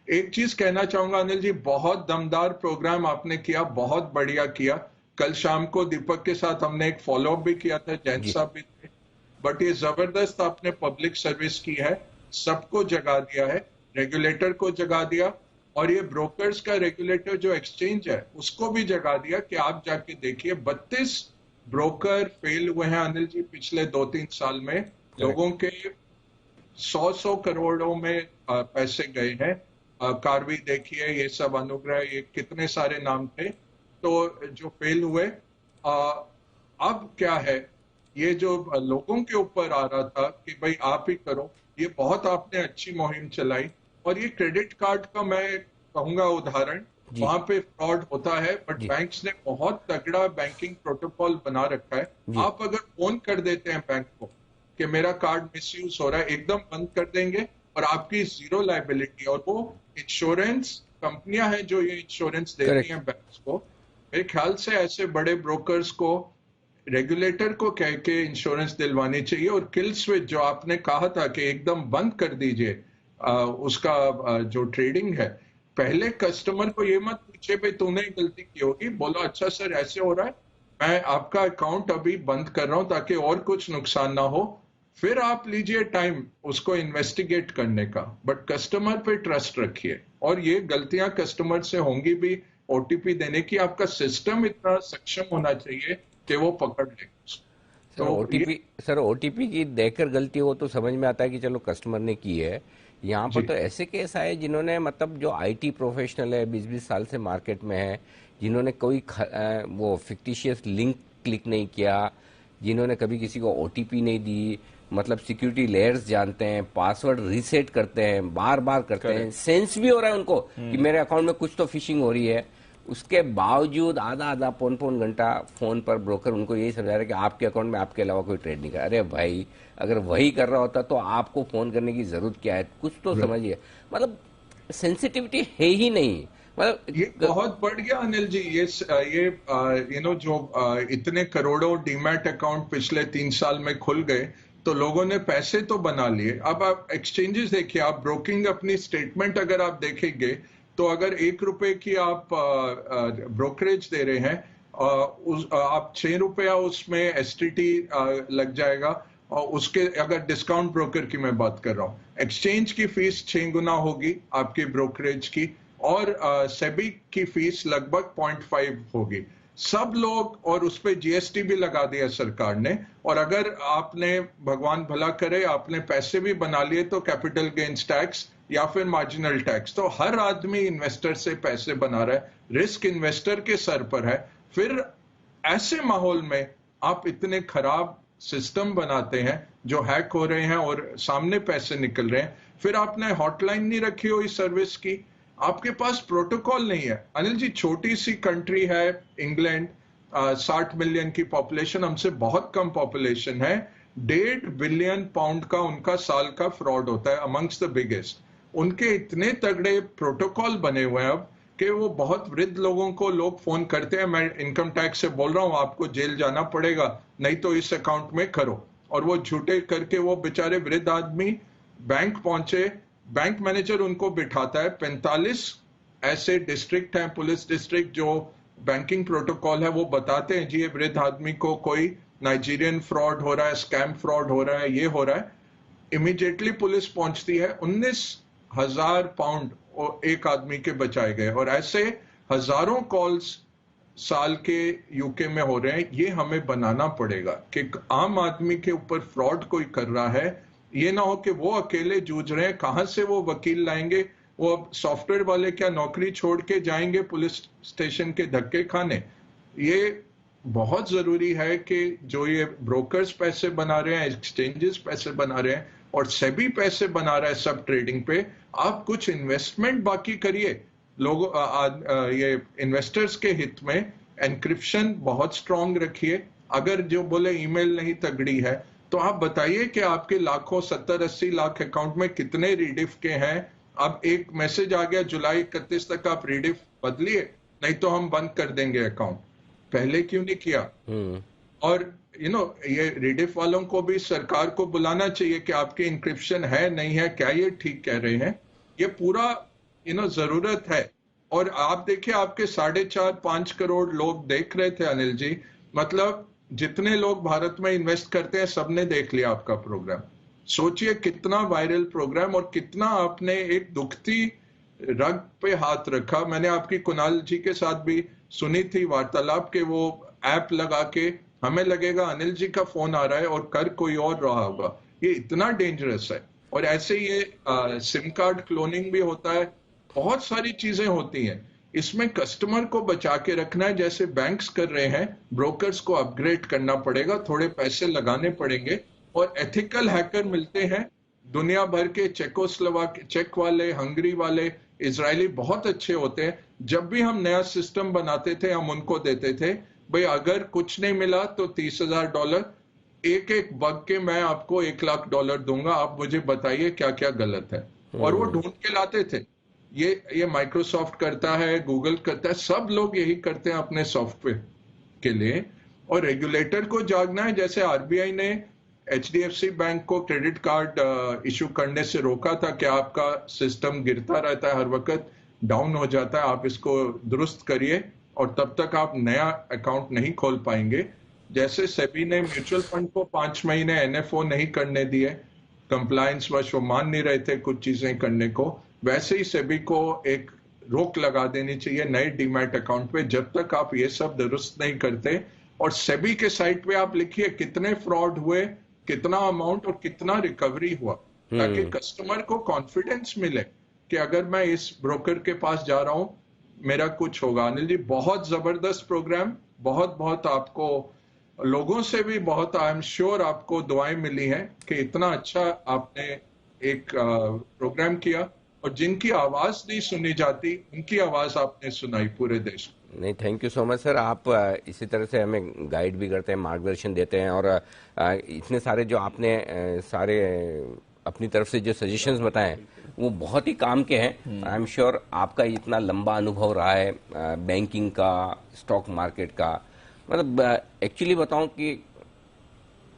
एक चीज कहना चाहूंगा अनिल जी, बहुत दमदार प्रोग्राम आपने किया, बहुत बढ़िया किया। कल शाम को दीपक के साथ हमने एक फॉलो अप भी किया था, जैन जी साहब भी थे। बट ये जबरदस्त आपने पब्लिक सर्विस की है, सबको जगा दिया है, रेगुलेटर को जगा दिया, और ये ब्रोकर्स का रेगुलेटर जो एक्सचेंज है उसको भी जगा दिया कि आप जाके देखिए 32 ब्रोकर फेल हुए हैं अनिल जी पिछले 2-3 साल में। करेक्ट। लोगों के 100 करोड़ों में पैसे गए हैं। कार्वी देखिए, ये सब अनुग्रह, ये कितने सारे नाम थे तो जो फेल हुए। आ, अब क्या है, ये जो लोगों के ऊपर आ रहा था कि भाई आप ही करो, ये बहुत आपने अच्छी मुहिम चलाई। और ये क्रेडिट कार्ड का मैं कहूंगा उदाहरण, जी वहां पे फ्रॉड होता है बट जी बैंक्स ने बहुत तगड़ा बैंकिंग प्रोटोकॉल बना रखा है। जी। आप अगर फोन कर देते हैं बैंक को कि मेरा कार्ड मिसयूज हो रहा है, एकदम बंद कर देंगे और आपकी जीरो लाइबिलिटी। और वो इंश्योरेंस कंपनियां हैं जो ये इंश्योरेंस देती करेक्ट। हैं बैंक्स को। मेरे ख्याल से ऐसे बड़े ब्रोकर्स को रेगुलेटर को कह के इंश्योरेंस दिलवानी चाहिए। और किल स्विच जो आपने कहा था कि एकदम बंद कर दीजिए उसका जो ट्रेडिंग है, पहले कस्टमर को ये मत पूछे भाई तूने गलती की होगी, बोलो अच्छा सर ऐसे हो रहा है, मैं आपका अकाउंट अभी बंद कर रहा हूं ताकि और कुछ नुकसान ना हो। फिर आप लीजिए टाइम उसको इन्वेस्टिगेट करने का, बट कस्टमर पे ट्रस्ट रखिए। और ये गलतियां कस्टमर से होंगी भी, ओटीपी देने की, आपका सिस्टम इतना सक्षम होना चाहिए कि वो पकड़ ले। सर तो ये ओटीपी सर ओटीपी की देकर गलती हो तो समझ में आता है कि चलो कस्टमर ने की है। यहाँ पर जी तो ऐसे केस आए जिन्होंने मतलब जो आईटी प्रोफेशनल है 20-20 साल से मार्केट में है, जिन्होंने कोई वो फिक्टिशियस लिंक क्लिक नहीं किया, जिन्होंने कभी किसी को ओटीपी नहीं दी, मतलब सिक्योरिटी लेयर्स जानते हैं, पासवर्ड रीसेट करते हैं, बार बार करते हैं, करेक्ट। सेंस भी हो रहा है उनको कि मेरे अकाउंट में कुछ तो फिशिंग हो रही है। उसके बावजूद आधा आधा पौन पौन घंटा फोन पर ब्रोकर उनको यही समझा रहा है कि आपके अकाउंट में आपके अलावा कोई ट्रेड नहीं कर। अरे भाई, अगर वही कर रहा होता तो आपको फोन करने की जरूरत क्या है, कुछ तो समझिए। मतलब सेंसिटिविटी है ही नहीं। ये मतलब बहुत बढ़ गया अनिल जी। ये जो इतने करोड़ों डीमैट अकाउंट पिछले 3 साल में खुल गए, तो लोगों ने पैसे तो बना लिए। अब आप एक्सचेंजेस देखिए, आप ब्रोकिंग अपनी स्टेटमेंट अगर आप देखेंगे तो अगर 1 रुपए की आप ब्रोकरेज दे रहे हैं, आप 6 रुपया उसमें एसटीटी लग जाएगा। और उसके अगर डिस्काउंट ब्रोकर की मैं बात कर रहा हूं, एक्सचेंज की फीस 6 गुना होगी आपकी ब्रोकरेज की, और सेबी की फीस लगभग 0.5 होगी। सब लोग, और उस पर जीएसटी भी लगा दिया सरकार ने। और अगर आपने, भगवान भला करे, आपने पैसे भी बना लिए तो कैपिटल गेन्स टैक्स या फिर मार्जिनल टैक्स। तो हर आदमी इन्वेस्टर से पैसे बना रहा है, रिस्क इन्वेस्टर के सर पर है। फिर ऐसे माहौल में आप इतने खराब सिस्टम बनाते हैं जो हैक हो रहे हैं और सामने पैसे निकल रहे हैं। फिर आपने हॉटलाइन नहीं रखी हुई सर्विस की, आपके पास प्रोटोकॉल नहीं है। अनिल जी, छोटी सी कंट्री है इंग्लैंड, 60 मिलियन की पॉपुलेशन, हमसे बहुत कम पॉपुलेशन है। 1.5 बिलियन पाउंड का उनका साल का फ्रॉड होता है, अमंग्स द बिगेस्ट। उनके इतने तगड़े प्रोटोकॉल बने हुए हैं अब कि वो बहुत वृद्ध लोगों को लोग फोन करते हैं, मैं इनकम टैक्स से बोल रहा हूं, आपको जेल जाना पड़ेगा, नहीं तो इस अकाउंट में करो। और वो झूठे करके वो बेचारे वृद्ध आदमी बैंक पहुंचे, बैंक मैनेजर उनको बिठाता है। 45 ऐसे डिस्ट्रिक्ट हैं, पुलिस डिस्ट्रिक्ट, जो बैंकिंग प्रोटोकॉल है वो बताते हैं जी ये वृद्ध आदमी को कोई नाइजीरियन फ्रॉड हो रहा है, स्कैम फ्रॉड हो रहा है, ये हो रहा है। इमीडिएटली पुलिस पहुंचती है, 19,000 पाउंड एक आदमी के बचाए गए। और ऐसे हजारों कॉल्स साल के यूके में हो रहे हैं। ये हमें बनाना पड़ेगा कि आम आदमी के ऊपर फ्रॉड कोई कर रहा है, ये ना हो कि वो अकेले जूझ रहे हैं, कहां से वो वकील लाएंगे। वो सॉफ्टवेयर वाले क्या नौकरी छोड़ के जाएंगे पुलिस स्टेशन के धक्के खाने। ये बहुत जरूरी है कि जो ये ब्रोकर्स पैसे बना रहे हैं, एक्सचेंजेस पैसे बना रहे हैं, और सेबी पैसे बना रहा है सब ट्रेडिंग पे, आप कुछ इन्वेस्टमेंट बाकी करिए लोगों, ये इन्वेस्टर्स के हित में। एनक्रिप्शन बहुत स्ट्रांग रखिए। अगर जो बोले ईमेल नहीं तगड़ी है, तो आप बताइए कि आपके लाखों, 70-80 लाख अकाउंट में कितने रीडिफ के हैं। अब एक मैसेज आ गया जुलाई 31 तक आप रीडिफ बदलिए, नहीं तो हम बंद कर देंगे अकाउंट। पहले क्यों नहीं किया? और ये रीडिफ वालों को भी सरकार को बुलाना चाहिए कि आपकी इंक्रिप्शन है नहीं है, क्या ये ठीक कह रहे हैं। ये पूरा जरूरत है। और आप देखिए, आपके 4.5-5 करोड़ लोग देख रहे थे अनिल जी, मतलब जितने लोग भारत में इन्वेस्ट करते हैं सबने देख लिया आपका प्रोग्राम। सोचिए कितना वायरल प्रोग्राम, और कितना आपने एक दुखती रग पे हाथ रखा। मैंने आपकी कुणाल जी के साथ भी सुनी थी वार्तालाप के, वो ऐप लगा के हमें लगेगा अनिल जी का फोन आ रहा है और कर कोई और रहा होगा। ये इतना डेंजरस है। और ऐसे ही ये सिम कार्ड क्लोनिंग भी होता है, बहुत सारी चीजें होती हैं। इसमें कस्टमर को बचा के रखना है, जैसे बैंक्स कर रहे हैं। ब्रोकर्स को अपग्रेड करना पड़ेगा, थोड़े पैसे लगाने पड़ेंगे, और एथिकल हैकर मिलते हैं दुनिया भर के। चेक वाले, हंगरी वाले, इजरायली बहुत अच्छे होते हैं। जब भी हम नया सिस्टम बनाते थे हम उनको देते थे, भाई अगर कुछ नहीं मिला तो $30,000, एक एक बग के मैं आपको $1,00,000 दूंगा, आप मुझे बताइए क्या क्या गलत है। और वो ढूंढ के लाते थे। ये माइक्रोसॉफ्ट करता है, गूगल करता है, सब लोग यही करते हैं अपने सॉफ्टवेयर के लिए। और रेगुलेटर को जागना है। जैसे आरबीआई ने HDFC बैंक को क्रेडिट कार्ड इशू करने से रोका था कि आपका सिस्टम गिरता रहता है, हर वक्त डाउन हो जाता है, आप इसको दुरुस्त करिए, और तब तक आप नया अकाउंट नहीं खोल पाएंगे। जैसे सेबी ने म्यूचुअल फंड को 5 महीने NFO नहीं करने दिए, कंप्लायंस वश वो मान नहीं रहे थे कुछ चीजें करने को, वैसे ही सेबी को एक रोक लगा देनी चाहिए नए डीमैट अकाउंट पे, जब तक आप ये सब दुरुस्त नहीं करते। और सेबी के साइट पे आप लिखिए कितने फ्रॉड हुए, कितना अमाउंट और कितना रिकवरी हुआ, ताकि कस्टमर को कॉन्फिडेंस मिले कि अगर मैं इस ब्रोकर के पास जा रहा हूं मेरा कुछ होगा। अनिल जी, बहुत जबरदस्त प्रोग्राम, बहुत बहुत आपको लोगों से भी बहुत, आई एम श्योर आपको दुआएं मिली हैं कि इतना अच्छा आपने एक प्रोग्राम किया, और जिनकी आवाज नहीं सुनी जाती उनकी आवाज आपने सुनाई पूरे देश में। नहीं, thank you so much sir. आप इसी तरह से हमें गाइड भी करते हैं, मार्गदर्शन देते हैं, और इतने सारे जो आपने सारे अपनी तरफ से जो सजेशंस बताएं वो बहुत ही काम के हैं। आई एम श्योर आपका इतना लंबा अनुभव रहा है बैंकिंग का, स्टॉक मार्केट का, मतलब एक्चुअली बताऊं कि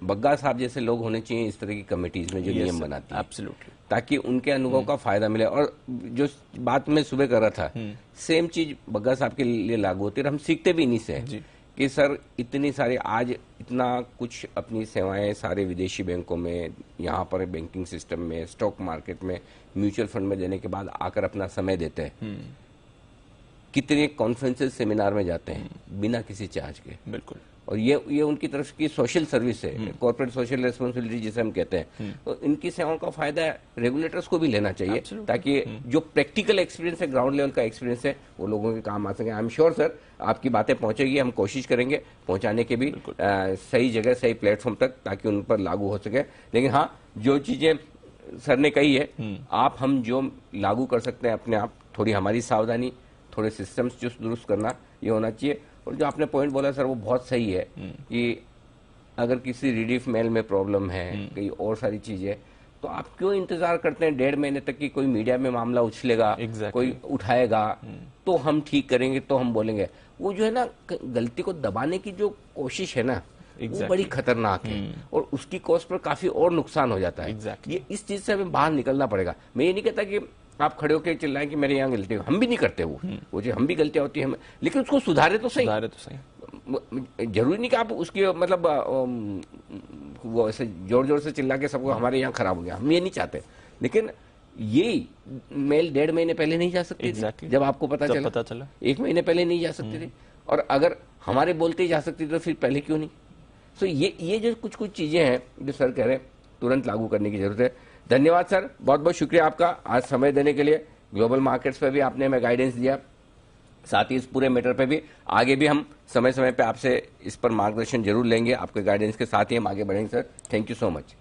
बग्गा साहब जैसे लोग होने चाहिए इस तरह की कमेटीज में जो नियम बनाती है, एब्सोल्युटली, ताकि उनके अनुभव का फायदा मिले। और जो बात मैं सुबह कर रहा था, सेम चीज बग्गा साहब के लिए लागू होती है, और हम सीखते भी इन्हीं से हैं कि सर इतनी सारी आज इतना कुछ अपनी सेवाएं सारे विदेशी बैंकों में, यहाँ पर बैंकिंग सिस्टम में, स्टॉक मार्केट में, म्यूचुअल फंड में देने के बाद आकर अपना समय देते हैं। कितने कॉन्फ्रेंसेस, सेमिनार में जाते हैं बिना किसी चार्ज के। बिल्कुल। और ये उनकी तरफ की सोशल सर्विस है, कॉर्पोरेट सोशल रिस्पॉन्सिबिलिटी जिसे हम कहते हैं। तो इनकी सेवाओं का फायदा रेगुलेटर्स को भी लेना चाहिए, ताकि जो प्रैक्टिकल एक्सपीरियंस है, ग्राउंड लेवल का एक्सपीरियंस है, वो लोगों के काम आ सके। आई एम श्योर सर आपकी बातें पहुंचेगी, हम कोशिश करेंगे पहुंचाने के भी सही जगह, सही प्लेटफॉर्म तक, ताकि उन पर लागू हो सके। लेकिन हाँ, जो चीजें सर ने कही है, आप हम जो लागू कर सकते हैं अपने आप, थोड़ी हमारी सावधानी, थोड़े सिस्टम्स जो दुरुस्त करना, ये होना चाहिए। और जो आपने पॉइंट बोला सर वो बहुत सही है कि अगर किसी रिलीफ मेल में प्रॉब्लम है, कई और सारी चीजें, तो आप क्यों इंतजार करते हैं 1.5 महीने तक कि कोई मीडिया में मामला उछलेगा, कोई उठाएगा तो हम ठीक करेंगे, तो हम बोलेंगे। वो जो है ना, गलती को दबाने की जो कोशिश है ना, वो बड़ी खतरनाक है, और उसकी कॉस्ट पर काफी और नुकसान हो जाता है। ये इस चीज से हमें बाहर निकलना पड़ेगा। मैं ये नहीं कहता कि आप खड़े होकर चिल्लाएं कि मेरे यहाँ गलती हो, हम भी नहीं करते वो जो हम भी गलतियां होती है, लेकिन उसको सुधारे तो सही। जरूरी नहीं कि आप उसकी मतलब वो ऐसे जोर जोर से चिल्ला के सबको हमारे यहाँ खराब हो गया, हम ये नहीं चाहते। लेकिन ये मेल 1.5 महीने पहले नहीं जा सकती थी, जब आपको पता चला 1 महीने पहले नहीं जा सकती थी, और अगर हमारे बोलते ही जा सकती थी तो फिर पहले क्यों नहीं। सो ये जो कुछ कुछ चीजें हैं जो सर कह रहे हैं तुरंत लागू करने की जरूरत है। धन्यवाद सर, बहुत बहुत शुक्रिया आपका आज समय देने के लिए। ग्लोबल मार्केट्स पे भी आपने हमें गाइडेंस दिया, साथ ही इस पूरे मैटर पे भी आगे भी हम समय समय पे आपसे इस पर मार्गदर्शन जरूर लेंगे। आपके गाइडेंस के साथ ही हम आगे बढ़ेंगे sir. Thank you so much.